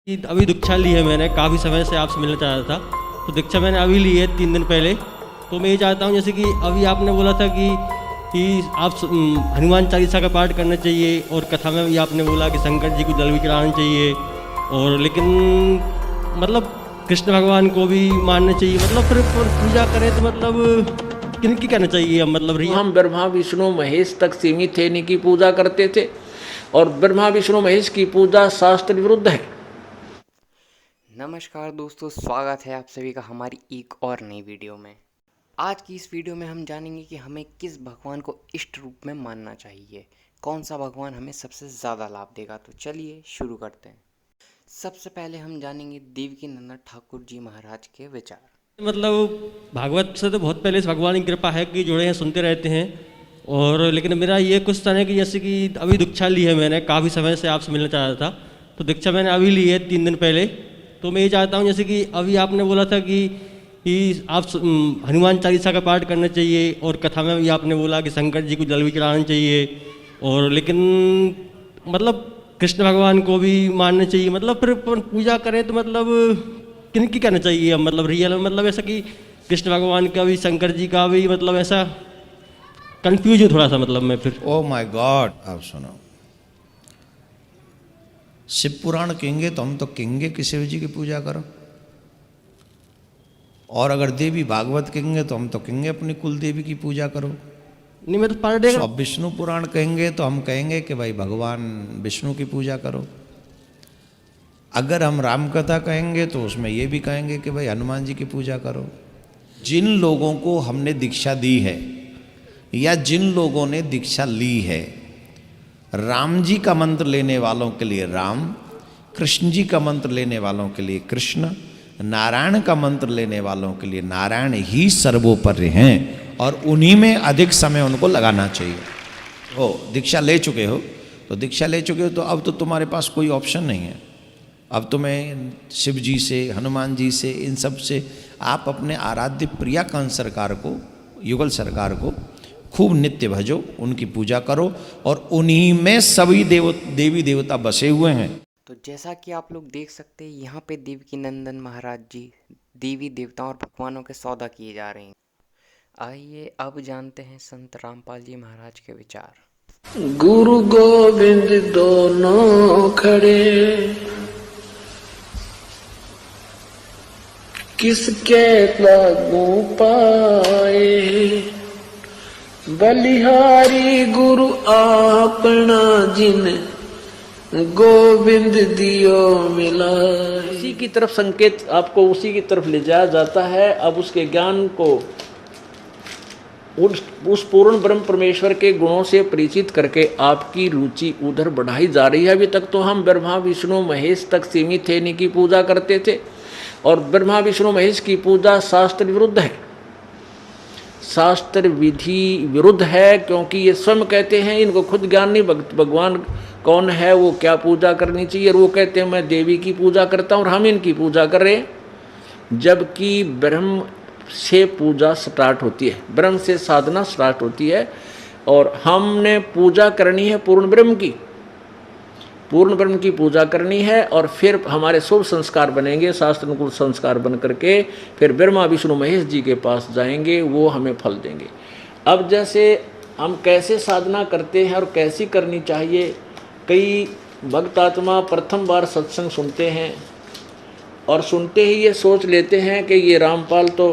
अभी दीक्षा ली है मैंने, काफ़ी समय से आपसे मिलना चाह रहा था। तो दीक्षा मैंने अभी ली है 3 दिन पहले। तो मैं ये चाहता हूँ जैसे कि अभी आपने बोला था कि आप हनुमान चालीसा का पाठ करना चाहिए, और कथा में भी आपने बोला कि शंकर जी को जल भी चढ़ाना चाहिए, और लेकिन मतलब कृष्ण भगवान को भी मानना चाहिए। मतलब फिर पूजा करें तो मतलब किनकी करना चाहिए? मतलब हम ब्रह्मा विष्णु महेश तक सीमित थे, इनकी पूजा करते थे, और ब्रह्मा विष्णु महेश की पूजा शास्त्र विरुद्ध है। नमस्कार दोस्तों, स्वागत है आप सभी का हमारी एक और नई वीडियो में। आज की इस वीडियो में हम जानेंगे कि हमें किस भगवान को इष्ट रूप में मानना चाहिए, कौन सा भगवान हमें सबसे ज़्यादा लाभ देगा। तो चलिए शुरू करते हैं। सबसे पहले हम जानेंगे देवकीनंदन ठाकुर जी महाराज के विचार। मतलब भागवत से तो बहुत पहले से भगवान की कृपा है कि जुड़े हैं, सुनते रहते हैं। और लेकिन मेरा ये क्वेश्चन है कि जैसे कि अभी दीक्षा ली है मैंने, काफ़ी समय से आपसे मिलना चाह रहा था। तो दीक्षा मैंने अभी ली है 3 दिन पहले। तो मैं ये चाहता हूँ जैसे कि अभी आपने बोला था कि आप हनुमान चालीसा का पाठ करना चाहिए, और कथा में भी आपने बोला कि शंकर जी को जल भी चढ़ाना चाहिए, और लेकिन मतलब कृष्ण भगवान को भी मानना चाहिए। मतलब फिर पूजा करें तो मतलब किनकी करना चाहिए? मतलब रियल में मतलब ऐसा कि कृष्ण भगवान का भी शंकर जी का भी, मतलब ऐसा कंफ्यूज हूँ थोड़ा सा। मतलब मैं फिर ओ माय गॉड, आप सुनो, शिव पुराण कहेंगे तो हम तो कहेंगे कि शिव जी की पूजा करो, और अगर देवी भागवत कहेंगे तो हम तो कहेंगे अपनी कुल देवी की पूजा करो। नहीं, मैं तो पर डे अब विष्णु पुराण कहेंगे तो हम कहेंगे कि भाई भगवान विष्णु की पूजा करो। अगर हम राम कथा कहेंगे तो उसमें ये भी कहेंगे कि भाई हनुमान जी की पूजा करो। जिन लोगों को हमने दीक्षा दी है या जिन लोगों ने दीक्षा ली है, राम जी का मंत्र लेने वालों के लिए राम, कृष्ण जी का मंत्र लेने वालों के लिए कृष्ण, नारायण का मंत्र लेने वालों के लिए नारायण ही सर्वोपरि हैं, और उन्हीं में अधिक समय उनको लगाना चाहिए। ओ दीक्षा ले चुके हो तो दीक्षा ले चुके हो तो अब तो तुम्हारे पास कोई ऑप्शन नहीं है। अब तुम्हें शिव जी से, हनुमान जी से, इन सब से आप अपने आराध्य प्रिया कंस सरकार को, युगल सरकार को खूब नित्य भजो, उनकी पूजा करो, और उन्हीं में सभी देवी देवता बसे हुए हैं। तो जैसा कि आप लोग देख सकते हैं, यहाँ पे देवकीनंदन महाराज जी देवी देवताओं और भगवानों के सौदा किए जा रहे हैं। आइए अब जानते हैं संत रामपाल जी महाराज के विचार। गुरु गोविंद दोनों खड़े, किसके लागू पाए, बलिहारी गुरु आपना जिन गोविंद दियो मिला। उसी की तरफ संकेत, आपको उसी की तरफ ले जाया जाता है। अब उसके ज्ञान को उस पूर्ण ब्रह्म परमेश्वर के गुणों से परिचित करके आपकी रुचि उधर बढ़ाई जा रही है। अभी तक तो हम ब्रह्मा विष्णु महेश तक सीमित थे, इनकी पूजा करते थे, और ब्रह्मा विष्णु महेश की पूजा शास्त्र विरुद्ध है, शास्त्र विधि विरुद्ध है, क्योंकि ये स्वयं कहते हैं, इनको खुद ज्ञान नहीं भगवान कौन है, वो क्या पूजा करनी चाहिए, और वो कहते हैं मैं देवी की पूजा करता हूँ और हम इनकी पूजा कर रहे हैं। जबकि ब्रह्म से पूजा स्टार्ट होती है, ब्रह्म से साधना स्टार्ट होती है, और हमने पूजा करनी है पूर्ण ब्रह्म की, पूर्ण ब्रह्म की पूजा करनी है, और फिर हमारे शुभ संस्कार बनेंगे, शास्त्र अनुकूल संस्कार बन करके फिर ब्रह्मा विष्णु महेश जी के पास जाएंगे, वो हमें फल देंगे। अब जैसे हम कैसे साधना करते हैं और कैसी करनी चाहिए, कई भक्त आत्मा प्रथम बार सत्संग सुनते हैं और सुनते ही ये सोच लेते हैं कि ये रामपाल तो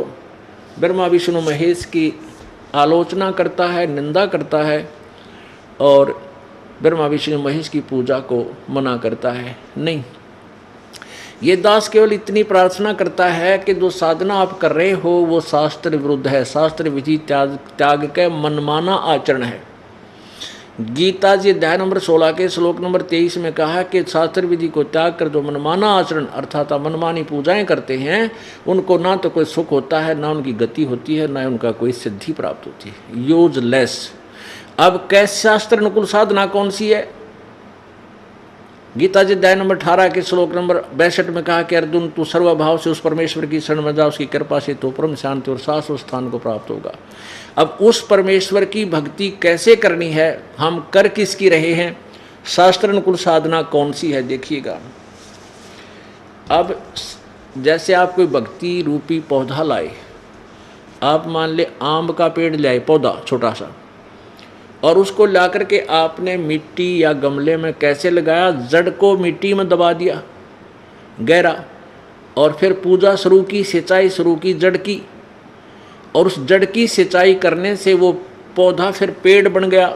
ब्रह्मा विष्णु महेश की आलोचना करता है, निंदा करता है, और ब्रह्मा विष्णु महेश की पूजा को मना करता है। नहीं, ये दास केवल इतनी प्रार्थना करता है कि जो साधना आप कर रहे हो वो शास्त्र विरुद्ध है, शास्त्र विधि त्याग के मनमाना आचरण है। गीता जी अध्याय नंबर 16 के श्लोक नंबर 23 में कहा कि शास्त्र विधि को त्याग कर जो मनमाना आचरण अर्थात मनमानी पूजाएं करते हैं, उनको ना तो कोई सुख होता है, ना उनकी गति होती है, ना उनका कोई सिद्धि प्राप्त होती है, यूजलेस। अब कैसे शास्त्र अनुकूल साधना कौन सी है? गीता जी अध्याय नंबर 18 के श्लोक नंबर 62 में कहा कि अर्जुन तू सर्वभाव से उस परमेश्वर की शरण में जा, उसकी कृपा से तो परम शांति और शाश्वत स्थान को प्राप्त होगा। अब उस परमेश्वर की भक्ति कैसे करनी है, हम कर किसकी रहे हैं, शास्त्र अनुकूल साधना कौन सी है? देखिएगा, अब जैसे आप कोई भक्ति रूपी पौधा लाए, आप मान ले आम का पेड़ लाए पौधा छोटा सा, और उसको ला करके आपने मिट्टी या गमले में कैसे लगाया, जड़ को मिट्टी में दबा दिया गहरा, और फिर पूजा शुरू की, सिंचाई शुरू की जड़ की, और उस जड़ की सिंचाई करने से वो पौधा फिर पेड़ बन गया।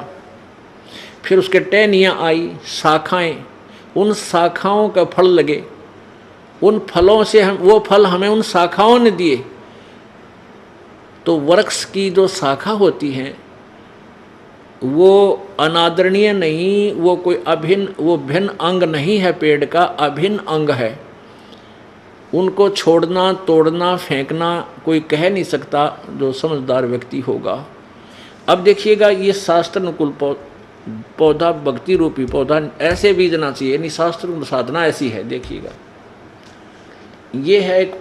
फिर उसके टहनियाँ आई, शाखाएं, उन शाखाओं का फल लगे, उन फलों से हम वो फल हमें उन शाखाओं ने दिए। तो वृक्ष की जो शाखा होती हैं वो अनादरणीय नहीं, वो कोई अभिन्न, वो भिन्न अंग नहीं है, पेड़ का अभिन्न अंग है। उनको छोड़ना, तोड़ना, फेंकना कोई कह नहीं सकता जो समझदार व्यक्ति होगा। अब देखिएगा, ये शास्त्र अनुकूल पौधा, भक्ति रूपी पौधा ऐसे बीजना चाहिए, यानी शास्त्र साधना ऐसी है। देखिएगा, ये है एक,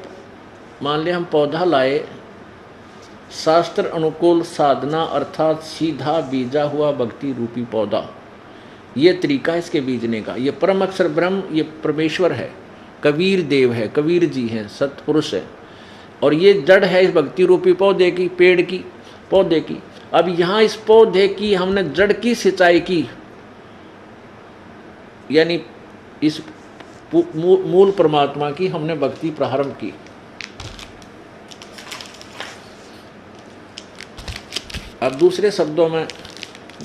मान लिया हम पौधा लाए, शास्त्र अनुकूल साधना अर्थात सीधा बीजा हुआ भक्ति रूपी पौधा, ये तरीका है इसके बीजने का। ये परम अक्षर ब्रह्म, ये परमेश्वर है, कबीर देव है, कबीर जी हैं, सतपुरुष है, और ये जड़ है इस भक्ति रूपी पौधे की, पेड़ की, पौधे की। अब यहाँ इस पौधे की हमने जड़ की सिंचाई की, यानी इस मूल परमात्मा की हमने भक्ति प्रारंभ की। अब दूसरे शब्दों में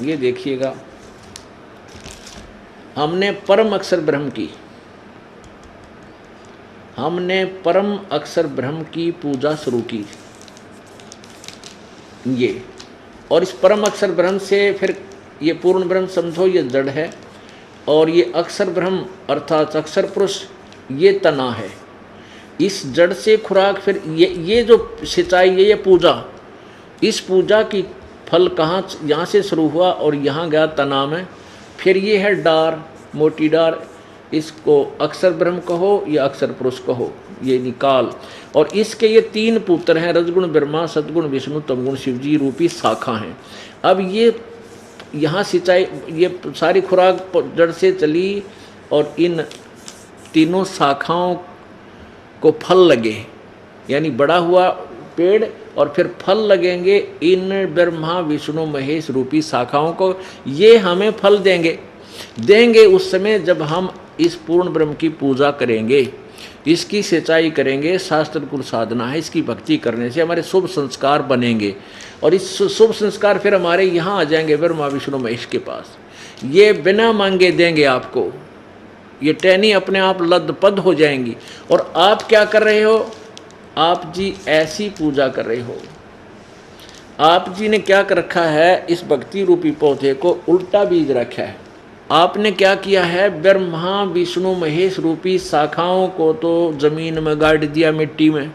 ये देखिएगा, हमने परम अक्षर ब्रह्म की, हमने परम अक्षर ब्रह्म की पूजा शुरू की, ये, और इस परम अक्षर ब्रह्म से फिर ये पूर्ण ब्रह्म समझो, ये जड़ है, और ये अक्षर ब्रह्म अर्थात अक्षर पुरुष ये तना है। इस जड़ से खुराक, फिर ये जो सिंचाई, ये पूजा, इस पूजा की फल कहाँ, यहाँ से शुरू हुआ और यहाँ गया तना में, फिर ये है डार, मोटी डार, इसको अक्षर ब्रह्म कहो या अक्षर पुरुष कहो, ये निकाल, और इसके ये तीन पुत्र हैं, रजगुण ब्रह्मा, सतगुण विष्णु, तमगुण शिवजी रूपी शाखा हैं। अब ये यहाँ सिंचाई, ये सारी खुराक जड़ से चली, और इन तीनों शाखाओं को फल लगे, यानी बड़ा हुआ पेड़, और फिर फल लगेंगे इन ब्रह्मा विष्णु महेश रूपी शाखाओं को। ये हमें फल देंगे उस समय जब हम इस पूर्ण ब्रह्म की पूजा करेंगे, इसकी सिंचाई करेंगे। शास्त्र कुल साधना है, इसकी भक्ति करने से हमारे शुभ संस्कार बनेंगे, और इस शुभ संस्कार फिर हमारे यहाँ आ जाएंगे ब्रह्मा विष्णु महेश के पास। ये बिना मांगे देंगे आपको, ये टहनी अपने आप लदपद हो जाएंगी। और आप क्या कर रहे हो, आप जी ऐसी पूजा कर रहे हो। आप जी ने क्या कर रखा है, इस भक्ति रूपी पौधे को उल्टा बीज रखा है। आपने क्या किया है, ब्रह्मा विष्णु महेश रूपी शाखाओं को तो जमीन में गाड़ दिया, मिट्टी में,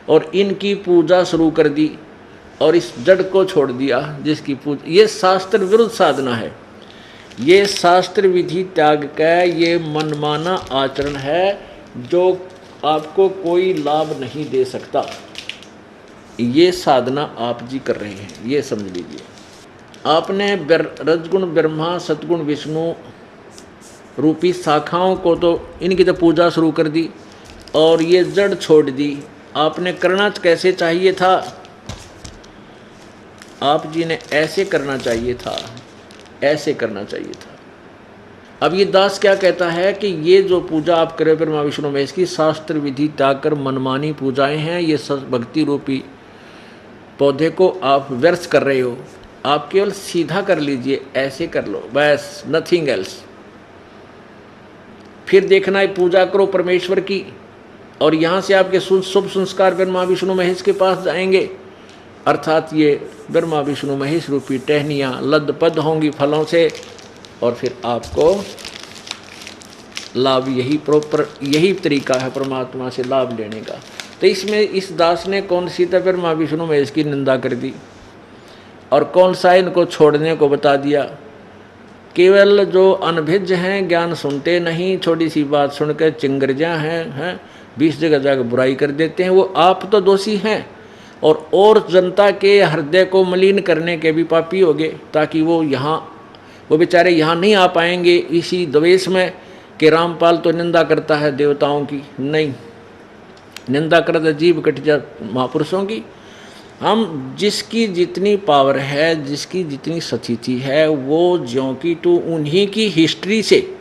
और इनकी पूजा शुरू कर दी, और इस जड़ को छोड़ दिया जिसकी पूजा। ये शास्त्र विरुद्ध साधना है, ये शास्त्र विधि त्याग का ये मनमाना आचरण है जो आपको कोई लाभ नहीं दे सकता। ये साधना आप जी कर रहे हैं, ये समझ लीजिए। आपने रजगुण ब्रह्मा सतगुण विष्णु रूपी शाखाओं को तो इनकी तो पूजा शुरू कर दी, और ये जड़ छोड़ दी। आपने करना कैसे चाहिए था, आप जी ने ऐसे करना चाहिए था, ऐसे करना चाहिए था। अब ये दास क्या कहता है कि ये जो पूजा आप करें ब्रह्मा विष्णु महेश की, शास्त्र विधि त्याग कर मनमानी पूजाएं हैं, ये भक्ति रूपी पौधे को आप व्यर्थ कर रहे हो। आप केवल सीधा कर लीजिए, ऐसे कर लो बस, नथिंग एल्स। फिर देखना है पूजा करो परमेश्वर की, और यहाँ से आपके शुभ संस्कार ब्रह्मा विष्णु महेश के पास जाएंगे, अर्थात ये ब्रह्मा विष्णु महेश रूपी टहनियाँ लदपद होंगी फलों से, और फिर आपको लाभ, यही तरीका है परमात्मा से लाभ लेने का। तो इसमें इस दास ने कौन सी तो ब्रह्मा विष्णु महेश की निंदा कर दी, और कौन सा इनको छोड़ने को बता दिया। केवल जो अनभिज्ञ हैं, ज्ञान सुनते नहीं, छोटी सी बात सुनकर चिंगरजा हैं, 20 जगह जाकर बुराई कर देते हैं, वो आप तो दोषी हैं, और जनता के हृदय को मलिन करने के भी पापी होंगे, ताकि वो बेचारे यहाँ नहीं आ पाएंगे इसी द्वेष में, कि रामपाल तो निंदा करता है देवताओं की, नहीं, निंदा करता जीव कटिया महापुरुषों की। हम जिसकी जितनी पावर है, जिसकी जितनी सचिति है, वो ज्यों की तो उन्हीं की हिस्ट्री से,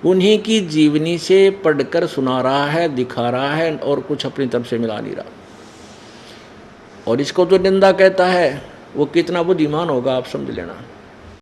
उन्हीं की जीवनी से पढ़कर सुना रहा है, दिखा रहा है, और कुछ अपनी तरफ से मिला नहीं रहा। और इसको जो निंदा कहता है वो कितना बुद्धिमान होगा आप समझ लेना।